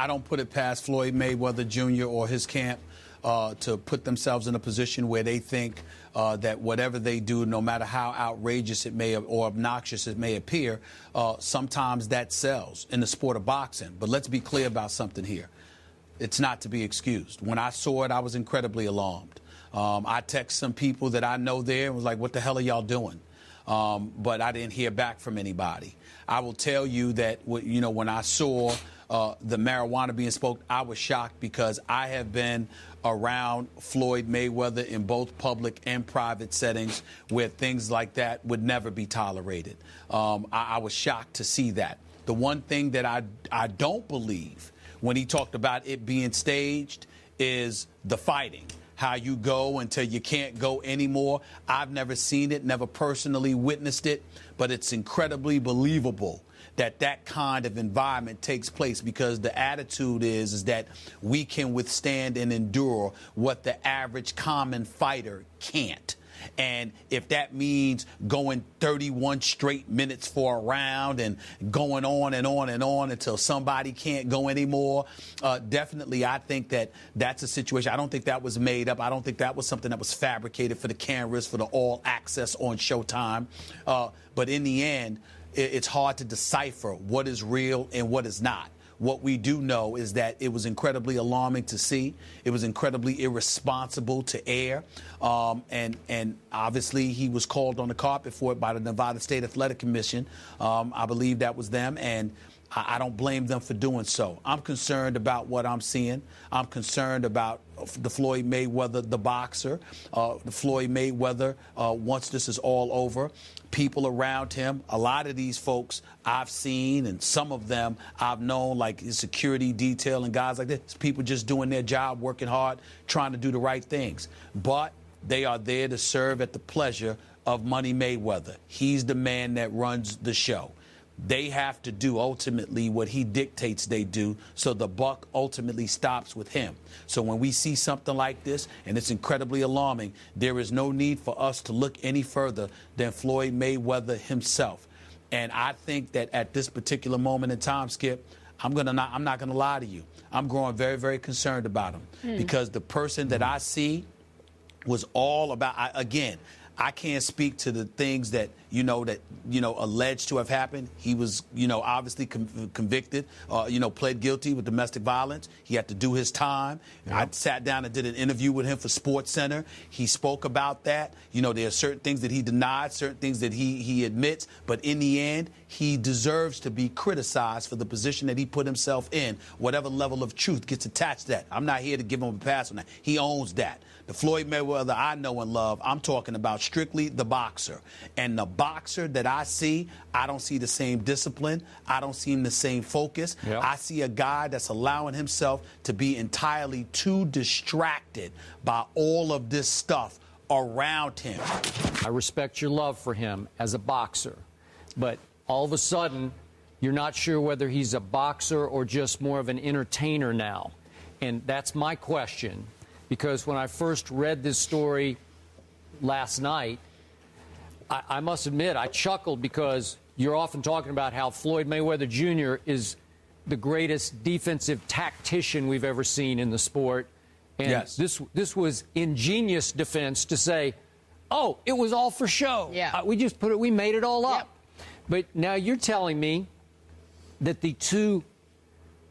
I don't put it past Floyd Mayweather Jr. or his camp to put themselves in a position where they think that whatever they do, no matter how outrageous it may or obnoxious it may appear, sometimes that sells in the sport of boxing. But let's be clear about something here. It's not to be excused. When I saw it, I was incredibly alarmed. I texted some people that I know there and was like, what the hell are y'all doing? But I didn't hear back from anybody. I will tell you that, when I saw the marijuana being smoked, I was shocked because I have been around Floyd Mayweather in both public and private settings where things like that would never be tolerated. I was shocked to see that. The one thing that I don't believe when he talked about it being staged is the fighting. How you go until you can't go anymore. I've never seen it, never personally witnessed it, but it's incredibly believable that that kind of environment takes place because the attitude is that we can withstand and endure what the average common fighter can't. And if that means going 31 straight minutes for a round and going on and on and on until somebody can't go anymore, definitely I think that that's a situation. I don't think that was made up. I don't think that was something that was fabricated for the cameras, for the all access on Showtime. But in the end, it's hard to decipher what is real and what is not. What we do know is that it was incredibly alarming to see. It was incredibly irresponsible to air. And obviously he was called on the carpet for it by the Nevada State Athletic Commission. I believe that was them. And I don't blame them for doing so. I'm concerned about what I'm seeing. I'm concerned about the Floyd Mayweather, the boxer, the Floyd Mayweather, once this is all over. People around him, a lot of these folks I've seen, and some of them I've known, like his security detail and guys like this, people just doing their job, working hard, trying to do the right things. But they are there to serve at the pleasure of Money Mayweather. He's the man that runs the show. They have to do ultimately what he dictates they do, so the buck ultimately stops with him. So when we see something like this, and it's incredibly alarming, there is no need for us to look any further than Floyd Mayweather himself. And I think that at this particular moment in time, Skip, I'm not gonna lie to you. I'm growing very, very concerned about him because the person that I see was all about. Again, I can't speak to the things that alleged to have happened. He was, obviously convicted, pled guilty with domestic violence. He had to do his time. Yep. I sat down and did an interview with him for SportsCenter. He spoke about that. There are certain things that he denied, certain things that he admits. But in the end, he deserves to be criticized for the position that he put himself in, whatever level of truth gets attached to that. I'm not here to give him a pass on that. He owns that. The Floyd Mayweather I know and love, I'm talking about strictly the boxer. And the boxer that I see, I don't see the same discipline. I don't see the same focus. Yep. I see a guy that's allowing himself to be entirely too distracted by all of this stuff around him. I respect your love for him as a boxer, but all of a sudden, you're not sure whether he's a boxer or just more of an entertainer now. And that's my question. Because when I first read this story last night, I must admit, I chuckled because you're often talking about how Floyd Mayweather Jr. is the greatest defensive tactician we've ever seen in the sport. And yes, this was ingenious defense to say, oh, it was all for show. Yeah. We made it all up. Yep. But now you're telling me that the two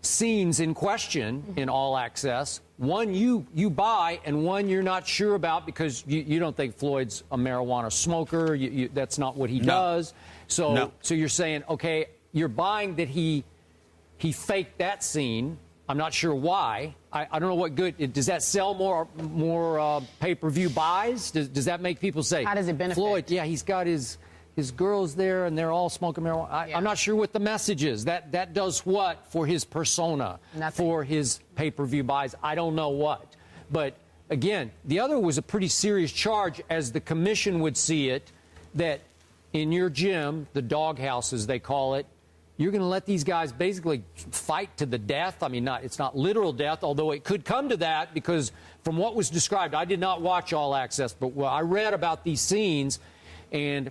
scenes in question in All Access, one you buy and one you're not sure about because you don't think Floyd's a marijuana smoker. That's not what he does. So you're saying, okay, you're buying that he faked that scene. I'm not sure why. I don't know what good. Does that sell more pay-per-view buys? Does that make people say, how does it benefit? Floyd, yeah, he's got his girls there and they're all smoking marijuana. I'm not sure what the message is. That does what for his persona, for his pay-per-view buys? I don't know what. But again, the other was a pretty serious charge, as the commission would see it, that in your gym, the doghouse as they call it, you're going to let these guys basically fight to the death. I mean, it's not literal death, although it could come to that, because from what was described, I did not watch All Access, but I read about these scenes, and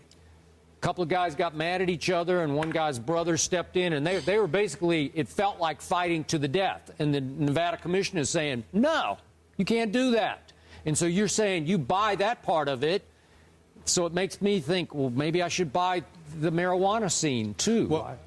couple of guys got mad at each other, and one guy's brother stepped in, and they were basically, it felt like fighting to the death. And the Nevada Commission is saying, no, you can't do that. And so you're saying you buy that part of it, so it makes me think, well, maybe I should buy the marijuana scene, too. Well,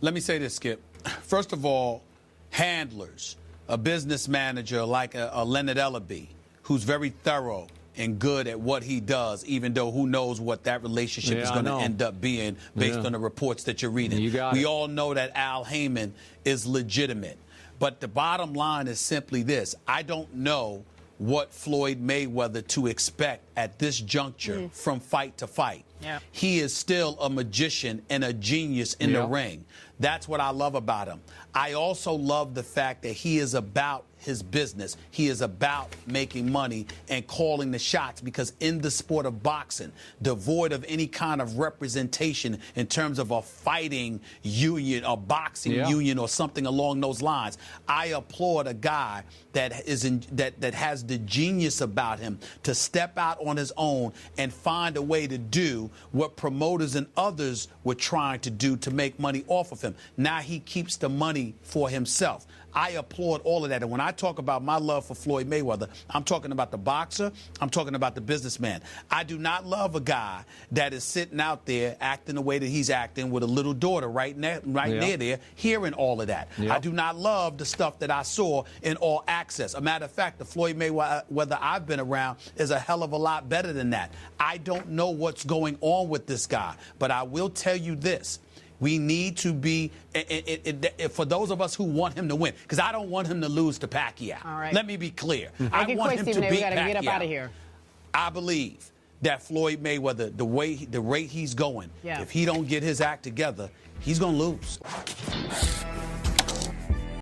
let me say this, Skip. First of all, handlers, a business manager like a Leonard Ellaby, who's very thorough and good at what he does, even though who knows what that relationship is going to end up being based on the reports that you're reading. We all know that Al Heyman is legitimate. But the bottom line is simply this. I don't know what Floyd Mayweather to expect at this juncture from fight to fight. Yeah. He is still a magician and a genius in the ring. That's what I love about him. I also love the fact that he is about his business. He is about making money and calling the shots, because in the sport of boxing, devoid of any kind of representation in terms of a fighting union, a boxing union or something along those lines, I applaud a guy that is that has the genius about him to step out on his own and find a way to do what promoters and others were trying to do to make money off of him. Now he keeps the money for himself. I applaud all of that. And when I talk about my love for Floyd Mayweather, I'm talking about the boxer. I'm talking about the businessman. I do not love a guy that is sitting out there acting the way that he's acting with a little daughter right near there, hearing all of that. I do not love the stuff that I saw in All Access. A matter of fact, the Floyd Mayweather I've been around is a hell of a lot better than that. I don't know what's going on with this guy, but I will tell you this. We need to be, for those of us who want him to win, because I don't want him to lose to Pacquiao. All right. Let me be clear. I want him to beat Pacquiao. We got to get up out of here. I believe that Floyd Mayweather, the rate he's going, if he don't get his act together, he's going to lose.